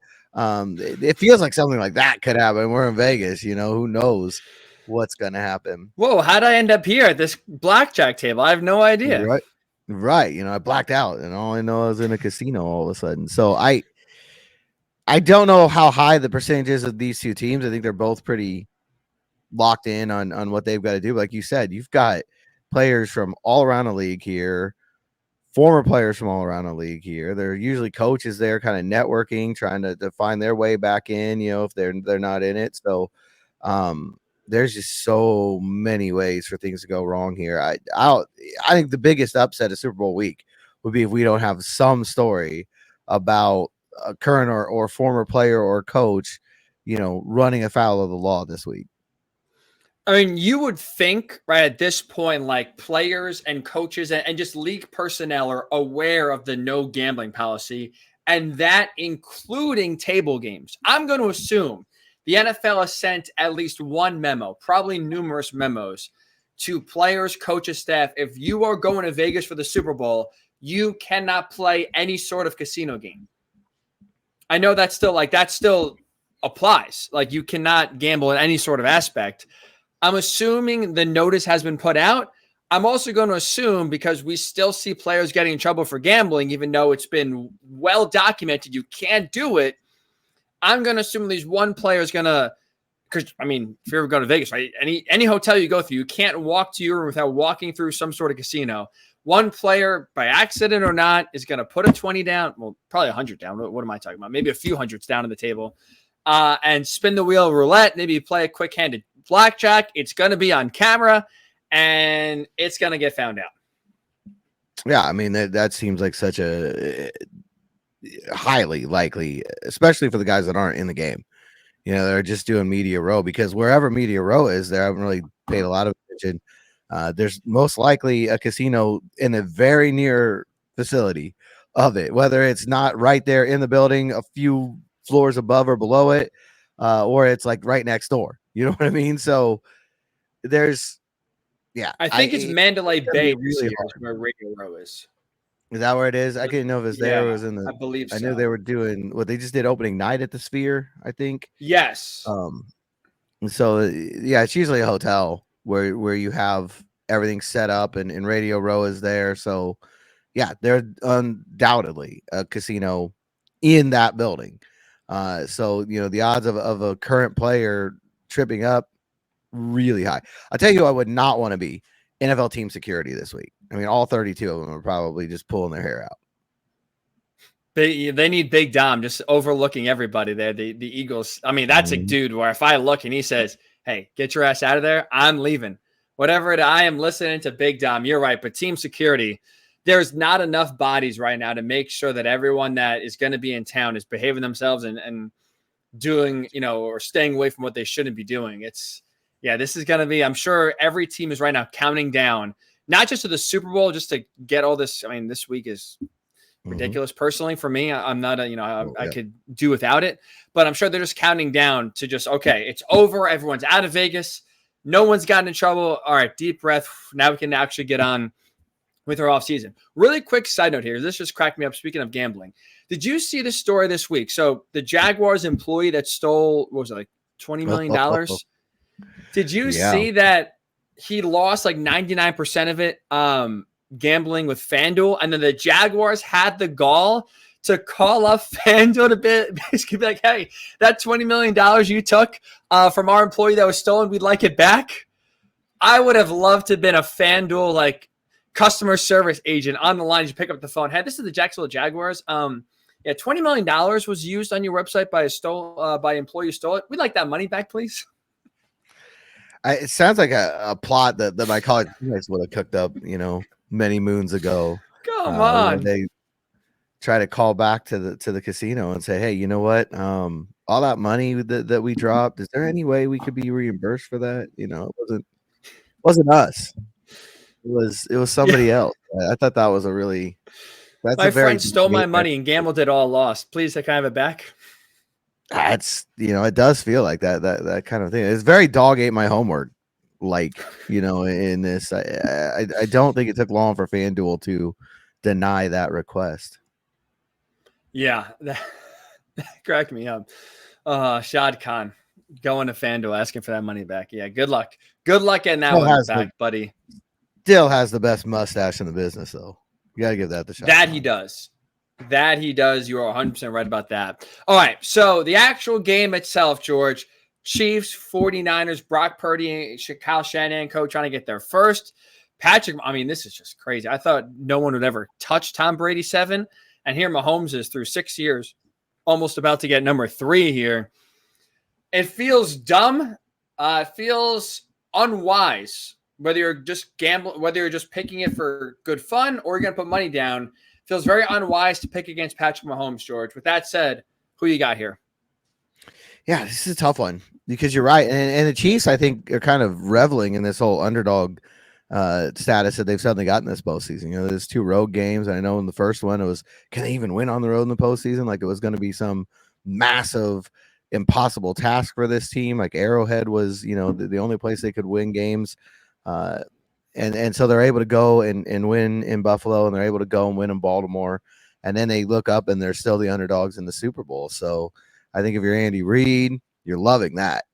It feels like something like that could happen. We're in Vegas, who knows what's going to happen. Whoa, how'd I end up here at this blackjack table? I have no idea. Right. I blacked out and all I know I was in a casino all of a sudden. So I don't know how high the percentages of these two teams. I think they're both pretty locked in on what they've got to do. Like you said, you've got players from all around the league here, former players from all around the league here. They're usually coaches there kind of networking, trying to find their way back in, if they're not in it. So there's just so many ways for things to go wrong here. I think the biggest upset of Super Bowl week would be if we don't have some story about a current or former player or coach, running afoul of the law this week. I mean, you would think, right, at this point, like players and coaches and just league personnel are aware of the no gambling policy, and that including table games. I'm going to assume the NFL has sent at least one memo, probably numerous memos, to players, coaches, staff. If you are going to Vegas for the Super Bowl, you cannot play any sort of casino game. I know that still applies. Like you cannot gamble in any sort of aspect. I'm assuming the notice has been put out. I'm also going to assume, because we still see players getting in trouble for gambling, even though it's been well documented, you can't do it. I'm going to assume at least one player is going to, because, I mean, if you ever go to Vegas, right, any hotel you go through, you can't walk to your room without walking through some sort of casino. One player, by accident or not, is going to put a 20 down, well, probably 100 down. What am I talking about? Maybe a few hundreds down on the table, and spin the wheel roulette, maybe play a quick-handed blackjack. It's going to be on camera, and it's going to get found out. Yeah, I mean that seems like such a highly likely, especially for the guys that aren't in the game. They're just doing Media Row because wherever Media Row is, they haven't really paid a lot of attention. There's most likely a casino in a very near vicinity of it, whether it's not right there in the building, a few floors above or below it, or it's like right next door. You know what I mean? So there's, yeah, I think it's Mandalay it's gonna be Bay this really year is hard. where Radio Row is. Is that where it is? I couldn't know if it's Yeah, there or was in I the. believe I knew so. they were doing what they just did opening night at the Sphere, I think. Yes. And so yeah, it's usually a hotel where you have everything set up and Radio Row is there. So yeah, they're undoubtedly a casino in that building. So the odds of a current player tripping up really high. I'll tell you who I would not want to be NFL team security this week. I mean, all 32 of them are probably just pulling their hair out. They need Big Dom just overlooking everybody there. The Eagles. I mean, that's a dude where if I look and he says, "Hey, get your ass out of there," I'm leaving. Whatever it, I am listening to Big Dom. You're right, but team security, there's not enough bodies right now to make sure that everyone that is going to be in town is behaving themselves and doing, or staying away from what they shouldn't be doing. This is going to be. I'm sure every team is right now counting down, not just to the Super Bowl, just to get all this. I mean, this week is ridiculous. Personally, for me, I'm not I could do without it, but I'm sure they're just counting down to just, okay, it's over. Everyone's out of Vegas. No one's gotten in trouble. All right, deep breath. Now we can actually get on with our off season. Really quick side note here. This just cracked me up. Speaking of gambling, did you see this story this week? So the Jaguars employee that stole, what was it, like $20 million? Did you see that he lost like 99% of it? Gambling with FanDuel, and then the Jaguars had the gall to call up FanDuel to basically be like, "Hey, that $20 million you took from our employee that was stolen, we'd like it back." I would have loved to have been a FanDuel like customer service agent on the line. You pick up the phone. Hey, this is the Jacksonville Jaguars. $20 million was used on your website by employee who stole it. We'd like that money back, please. It sounds like a plot that my college teammates would have cooked up, many moons ago. Come on. They try to call back to the casino and say, "Hey, you know what? All that money that we dropped, is there any way we could be reimbursed for that?" It wasn't us. It was somebody else. I thought that was my friend stole my money and gambled it all lost. Please, can I have it back? That's it does feel like that kind of thing. It's very dog ate my homework, in this. I don't think it took long for FanDuel to deny that request. Yeah, that cracked me up. Shad Khan going to FanDuel asking for that money back. Yeah, good luck. Good luck getting that one back, buddy. Still has the best mustache in the business, though. You got to give that the shot. That he does. You are 100% right about that. All right, so the actual game itself, George, Chiefs, 49ers, Brock Purdy, Kyle Shanahan, coach trying to get there first. Patrick, I mean, this is just crazy. I thought no one would ever touch Tom Brady 7, and here Mahomes is through 6 years, almost about to get number 3 here. It feels dumb. It feels unwise, whether you're just gambling, whether you're just picking it for good fun or you're going to put money down. Feels very unwise to pick against Patrick Mahomes, George. With that said, who you got here? Yeah, this is a tough one because you're right. And the Chiefs, I think, are kind of reveling in this whole underdog status that they've suddenly gotten this postseason. There's 2 road games. I know in the first one it was, can they even win on the road in the postseason? Like it was going to be some massive, impossible task for this team. Like Arrowhead was, the only place they could win games. And so they're able to go and win in Buffalo, and they're able to go and win in Baltimore. And then they look up and they're still the underdogs in the Super Bowl. So I think if you're Andy Reid, you're loving that.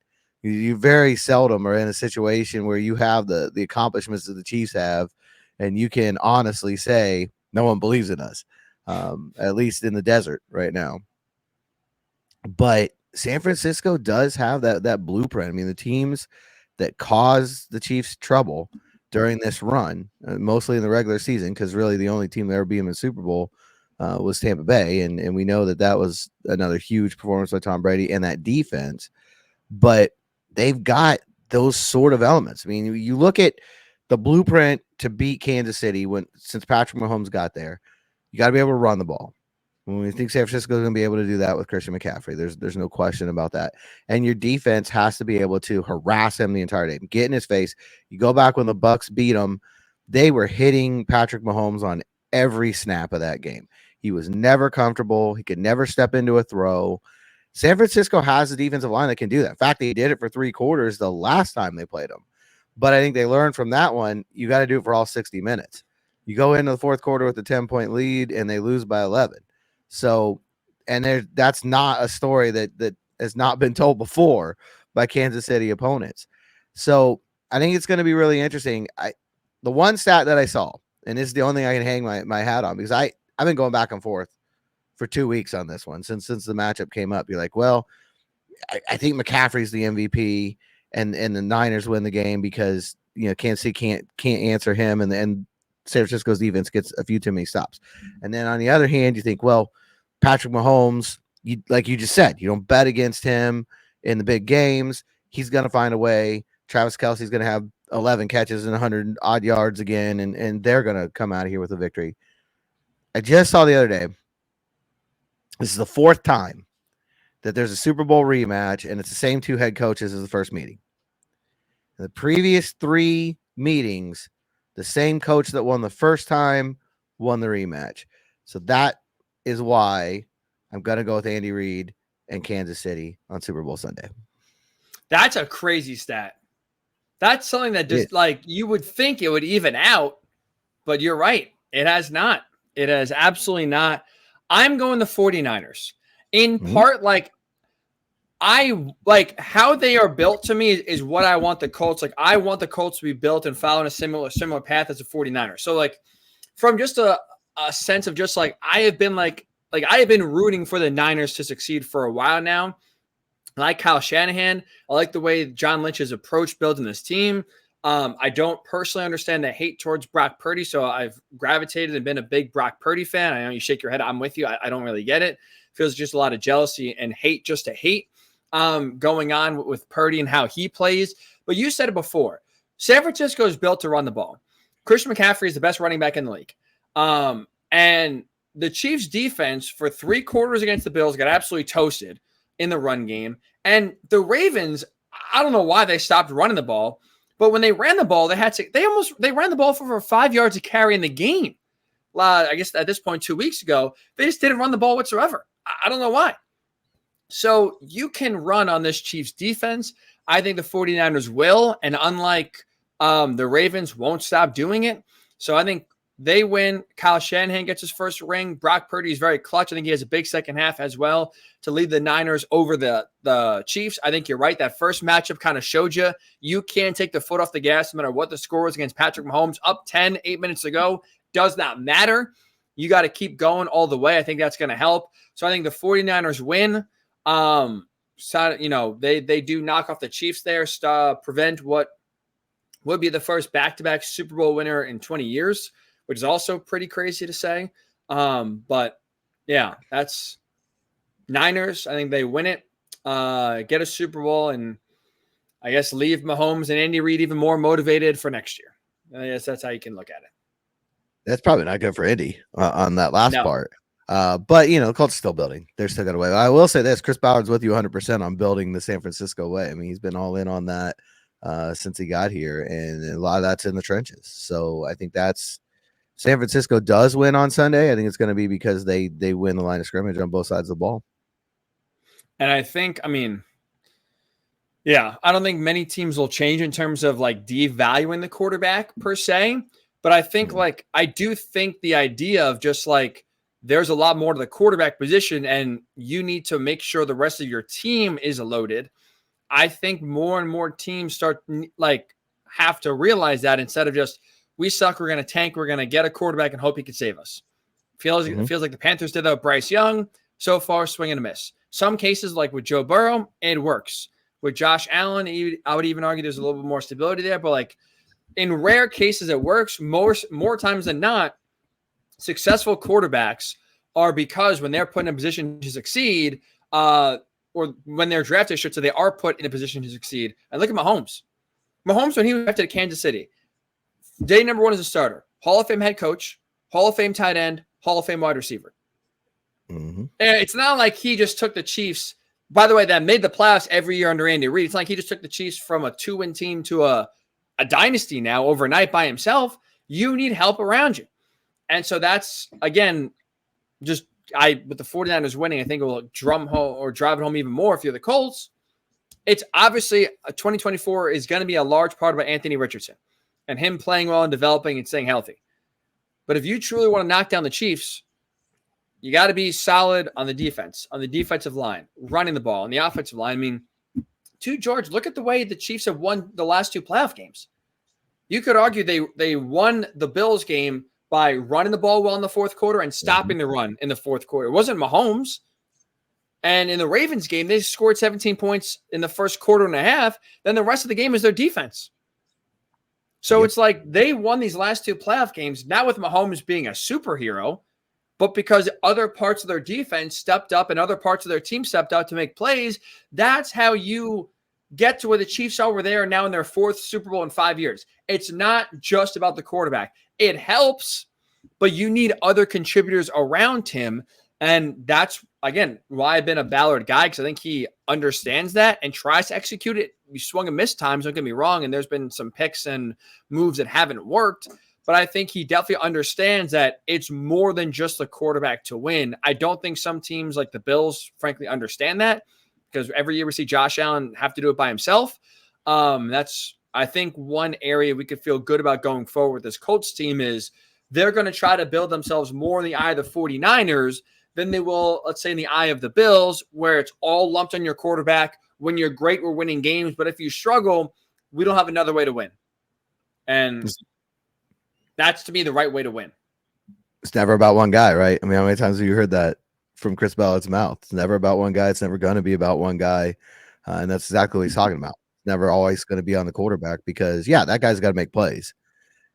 You very seldom are in a situation where you have the accomplishments that the Chiefs have, and you can honestly say no one believes in us, at least in the desert right now. But San Francisco does have that blueprint. I mean, the teams that caused the Chiefs trouble during this run, mostly in the regular season, because really the only team that ever beat them in the Super Bowl was Tampa Bay, and we know that was another huge performance by Tom Brady and that defense. But they've got those sort of elements. I mean, you look at the blueprint to beat Kansas City since Patrick Mahomes got there, you got to be able to run the ball. When we think San Francisco is going to be able to do that with Christian McCaffrey, there's no question about that. And your defense has to be able to harass him the entire day, get in his face. You go back when the Bucs beat him, they were hitting Patrick Mahomes on every snap of that game. He was never comfortable. He could never step into a throw. San Francisco has a defensive line that can do that. In fact, they did it for 3 quarters the last time they played them. But I think they learned from that one, you got to do it for all 60 minutes. You go into the fourth quarter with a 10-point lead, and they lose by 11. So, and that's not a story that has not been told before by Kansas City opponents. So I think it's going to be really interesting. The one stat that I saw, and this is the only thing I can hang my hat on, because I've been going back and forth for 2 weeks on this one since the matchup came up. You're like, well, I think McCaffrey's the MVP, and the Niners win the game because Kansas City can't answer him, and San Francisco's defense gets a few too many stops. And then on the other hand, you think, well, Patrick Mahomes, like you just said, you don't bet against him in the big games. He's going to find a way. Travis Kelce's going to have 11 catches and 100 odd yards again, and they're going to come out of here with a victory. I just saw the other day, this is the 4th time that there's a Super Bowl rematch, and it's the same 2 head coaches as the first meeting. In the previous 3 meetings, the same coach that won the first time won the rematch. So that is why I'm going to go with Andy Reid and Kansas City on Super Bowl Sunday. That's a crazy stat. That's something that just you would think it would even out, but you're right. It has not. It has absolutely not. I'm going the 49ers in part. I like how they are built to me is what I want the Colts. Like I want the Colts to be built and following a similar path as the 49ers. So from just a sense of just I have been I have been rooting for the Niners to succeed for a while now. I like Kyle Shanahan. I like the way John Lynch has approached building this team. I don't personally understand the hate towards Brock Purdy, so I've gravitated and been a big Brock Purdy fan. I know you shake your head. I'm with you. I don't really get it. Feels just a lot of jealousy and hate just to hate going on with Purdy and how he plays. But you said it before. San Francisco is built to run the ball. Christian McCaffrey is the best running back in the league. And the Chiefs defense for 3 quarters against the Bills got absolutely toasted in the run game. And the Ravens, I don't know why they stopped running the ball, but when they ran the ball, they ran the ball for over 5 yards a carry in the game. I guess at this point 2 weeks ago, they just didn't run the ball whatsoever. I don't know why. So you can run on this Chiefs defense. I think the 49ers will, and unlike the Ravens, won't stop doing it. So I think they win. Kyle Shanahan gets his first ring. Brock Purdy is very clutch. I think he has a big second half as well to lead the Niners over the Chiefs. I think you're right. That first matchup kind of showed you can't take the foot off the gas no matter what the score was against Patrick Mahomes. Up 10, 8 minutes to go. Does not matter. You got to keep going all the way. I think that's going to help. So I think the 49ers win. So, they do knock off the Chiefs there, prevent what would be the first back-to-back Super Bowl winner in 20 years, which is also pretty crazy to say. But yeah, that's Niners. I think they win it, get a Super Bowl, and I guess leave Mahomes and Andy Reid even more motivated for next year. I guess that's how you can look at it. That's probably not good for Indy on that last part. But, the Colts are still building. They're still got a way. I will say this. Chris Ballard's with you 100% on building the San Francisco way. I mean, he's been all in on that since he got here, and a lot of that's in the trenches. So I think San Francisco does win on Sunday. I think it's going to be because they win the line of scrimmage on both sides of the ball. And I think, I don't think many teams will change in terms of devaluing the quarterback per se. But I think I do think the idea of just there's a lot more to the quarterback position and you need to make sure the rest of your team is loaded. I think more and more teams start have to realize that instead of just, we suck, we're going to tank, we're going to get a quarterback and hope he can save us. Feels like the Panthers did that with Bryce Young. So far, swing and a miss. Some cases, like with Joe Burrow, it works. With Josh Allen, I would even argue there's a little bit more stability there. But in rare cases, it works. More times than not, successful quarterbacks are because when they're put in a position to succeed, or when they're drafted, so they are put in a position to succeed. And look at Mahomes. Mahomes, when he was drafted at Kansas City, Day number one is a starter. Hall of Fame head coach, Hall of Fame tight end, Hall of Fame wide receiver. Mm-hmm. And it's not like he just took the Chiefs, by the way, that made the playoffs every year under Andy Reid. It's not like he just took the Chiefs from a 2-win team to a dynasty now overnight by himself. You need help around you. And so that's, again, just with the 49ers winning, I think it will drive it home even more if you're the Colts. It's obviously 2024 is going to be a large part about Anthony Richardson and him playing well and developing and staying healthy. But if you truly want to knock down the Chiefs, you got to be solid on the defense, on the defensive line, running the ball, on the offensive line. I mean, George, look at the way the Chiefs have won the last 2 playoff games. You could argue they won the Bills game by running the ball well in the fourth quarter and stopping the run in the fourth quarter. It wasn't Mahomes. And in the Ravens game, they scored 17 points in the first quarter and a half. Then the rest of the game is their defense. So it's like they won these last 2 playoff games, not with Mahomes being a superhero, but because other parts of their defense stepped up and other parts of their team stepped up to make plays. That's how you get to where the Chiefs are, where they are now in their 4th Super Bowl in 5 years. It's not just about the quarterback. It helps, but you need other contributors around him. And that's, again, why I've been a Ballard guy, because I think he understands that and tries to execute it. We swung and missed times, don't get me wrong, and there's been some picks and moves that haven't worked. But I think he definitely understands that it's more than just the quarterback to win. I don't think some teams like the Bills, frankly, understand that, because every year we see Josh Allen have to do it by himself. That's, I think, one area we could feel good about going forward with this Colts team is they're going to try to build themselves more in the eye of the 49ers than they will, let's say, in the eye of the Bills, where it's all lumped on your quarterback. When you're great, we're winning games. But if you struggle, we don't have another way to win. And that's, to me, the right way to win. It's never about one guy, right? I mean, how many times have you heard that from Chris Ballard's mouth? It's never about one guy. It's never going to be about one guy. And that's exactly what he's talking about. It's never always going to be on the quarterback because, that guy's got to make plays.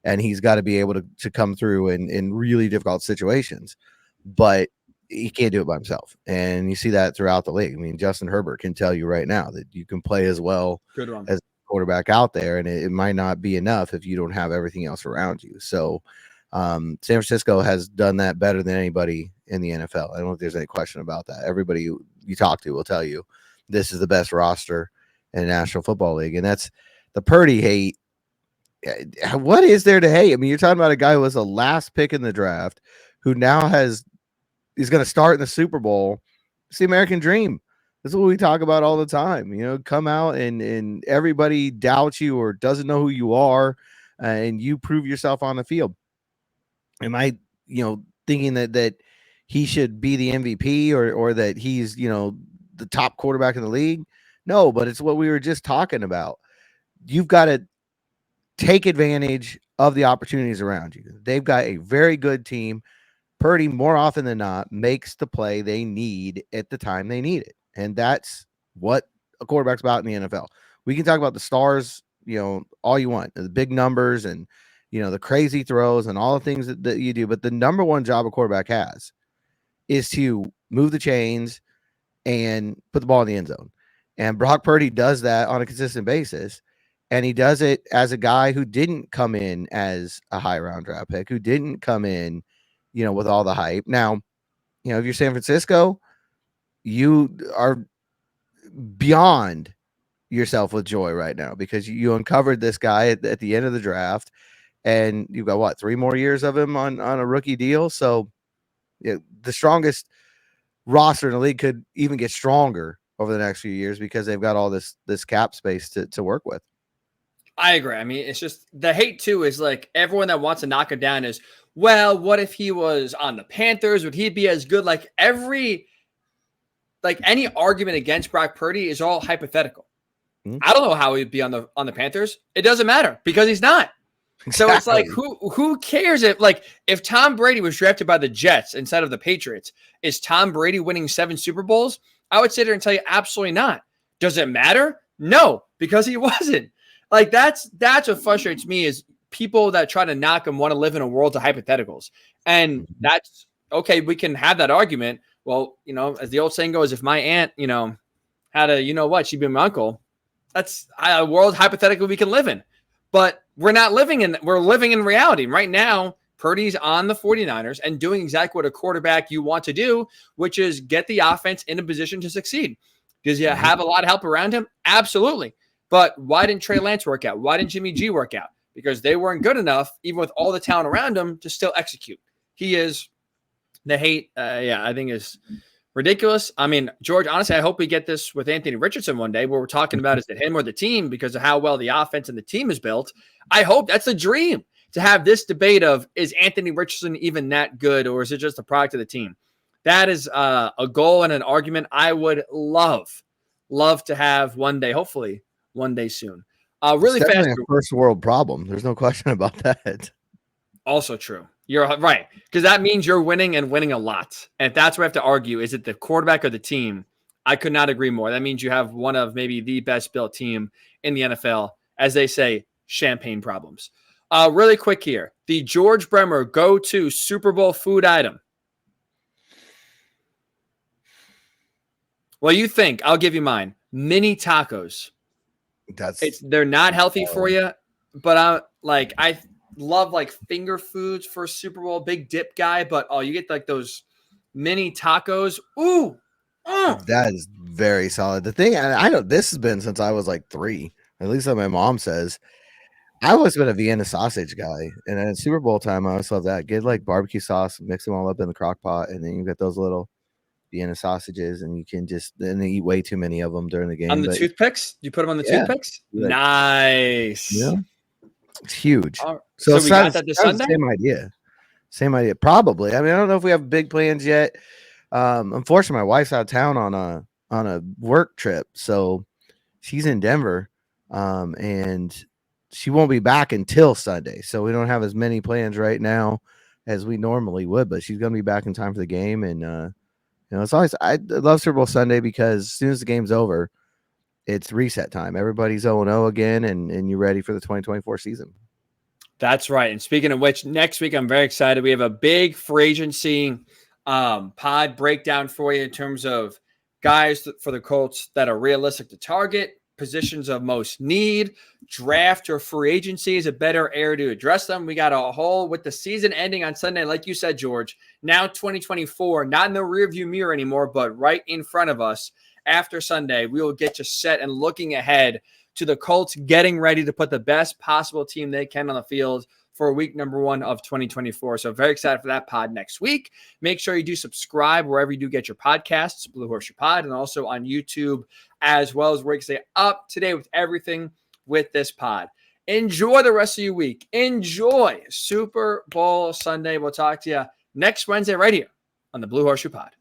And he's got to be able to come through in really difficult situations. But he can't do it by himself. And you see that throughout the league. I mean, Justin Herbert can tell you right now that you can play as well as quarterback out there, and it might not be enough if you don't have everything else around you. So San Francisco has done that better than anybody in the NFL. I don't know if there's any question about that. Everybody you talk to will tell you this is the best roster in the National Football League. And that's the Purdy hate. What is there to hate? I mean, you're talking about a guy who was the last pick in the draft who now he's going to start in the Super Bowl. It's the American dream. That's what we talk about all the time. You know, come out and everybody doubts you or doesn't know who you are, and you prove yourself on the field. Am I, thinking that he should be the MVP or that he's, the top quarterback in the league? No, but it's what we were just talking about. You've got to take advantage of the opportunities around you. They've got a very good team. Purdy, more often than not, makes the play they need at the time they need it. And that's what a quarterback's about in the NFL. We can talk about the stars, all you want, the big numbers and, the crazy throws and all the things that you do. But the number one job a quarterback has is to move the chains and put the ball in the end zone. And Brock Purdy does that on a consistent basis. And he does it as a guy who didn't come in as a high round draft pick, who didn't come in, with all the hype. Now, if you're San Francisco, you are beyond yourself with joy right now because you uncovered this guy at the end of the draft, and you've got 3 more years of him on a rookie deal. So the strongest roster in the league could even get stronger over the next few years because they've got all this cap space to work with. I agree. I mean, it's just the hate too is like everyone that wants to knock him down is, well, what if he was on the Panthers? Would he be as good? Like any argument against Brock Purdy is all hypothetical. Mm-hmm. I don't know how he'd be on the Panthers. It doesn't matter because he's not. Exactly. So it's like, who cares if Tom Brady was drafted by the Jets instead of the Patriots, is Tom Brady winning 7 Super Bowls? I would sit there and tell you absolutely not. Does it matter? No, because he wasn't. Like that's what frustrates me is people that try to knock him want to live in a world of hypotheticals. And that's okay. We can have that argument. Well, as the old saying goes, if my aunt, had a, she'd be my uncle. That's a world hypothetically we can live in. But we're living in reality right now. Purdy's on the 49ers and doing exactly what a quarterback you want to do, which is get the offense in a position to succeed. Does he have a lot of help around him? Absolutely. But why didn't Trey Lance work out? Why didn't Jimmy G work out? Because they weren't good enough, even with all the talent around him, to still execute. He is the hate. I think is ridiculous. I mean, George, honestly, I hope we get this with Anthony Richardson one day where we're talking about is it him or the team because of how well the offense and the team is built. I hope that's the dream to have this debate of is Anthony Richardson even that good or is it just a product of the team? That is a goal and an argument I would love to have one day, hopefully one day soon. Really it's fast. A first world problem. There's no question about that. Also true. You're right. Because that means you're winning and winning a lot. And if that's what I have to argue, is it the quarterback or the team? I could not agree more. That means you have one of maybe the best built team in the NFL. As they say, champagne problems. Really quick here. The George Bremer go-to Super Bowl food item. Well, you think. I'll give you mine. Mini tacos. They're not healthy for you, but I love like finger foods for Super Bowl, big dip guy, but you get like those mini tacos. Ooh. That is very solid. The thing I know this has been since I was like 3, at least that my mom says. I've always been a Vienna sausage guy, and at Super Bowl time, I always love that. Get like barbecue sauce, mix them all up in the crock pot, and then you get those little Vienna sausages, and you can then eat way too many of them during the game. On the toothpicks? You put them on the toothpicks? Like, nice. Yeah. It's huge. So we got that this Sunday? Same idea. Probably. I mean, I don't know if we have big plans yet. Unfortunately, my wife's out of town on a work trip, so she's in Denver, and she won't be back until Sunday. So we don't have as many plans right now as we normally would, but she's going to be back in time for the game. And, it's always, I love Super Bowl Sunday because as soon as the game's over, it's reset time. Everybody's 0-0 again, and you're ready for the 2024 season. That's right. And speaking of which, next week, I'm very excited. We have a big free agency pod breakdown for you in terms of guys for the Colts that are realistic to target, positions of most need, draft or free agency is a better area to address them. We got a whole with the season ending on Sunday, like you said, George. Now 2024, not in the rearview mirror anymore, but right in front of us. After Sunday, we will get you set and looking ahead to the Colts getting ready to put the best possible team they can on the field for week number 1 of 2024. So very excited for that pod next week. Make sure you do subscribe wherever you do get your podcasts, Blue Horseshoe Pod, and also on YouTube, as well as where you can stay up to date with everything with this pod. Enjoy the rest of your week. Enjoy Super Bowl Sunday. We'll talk to you next Wednesday right here on the Blue Horseshoe Pod.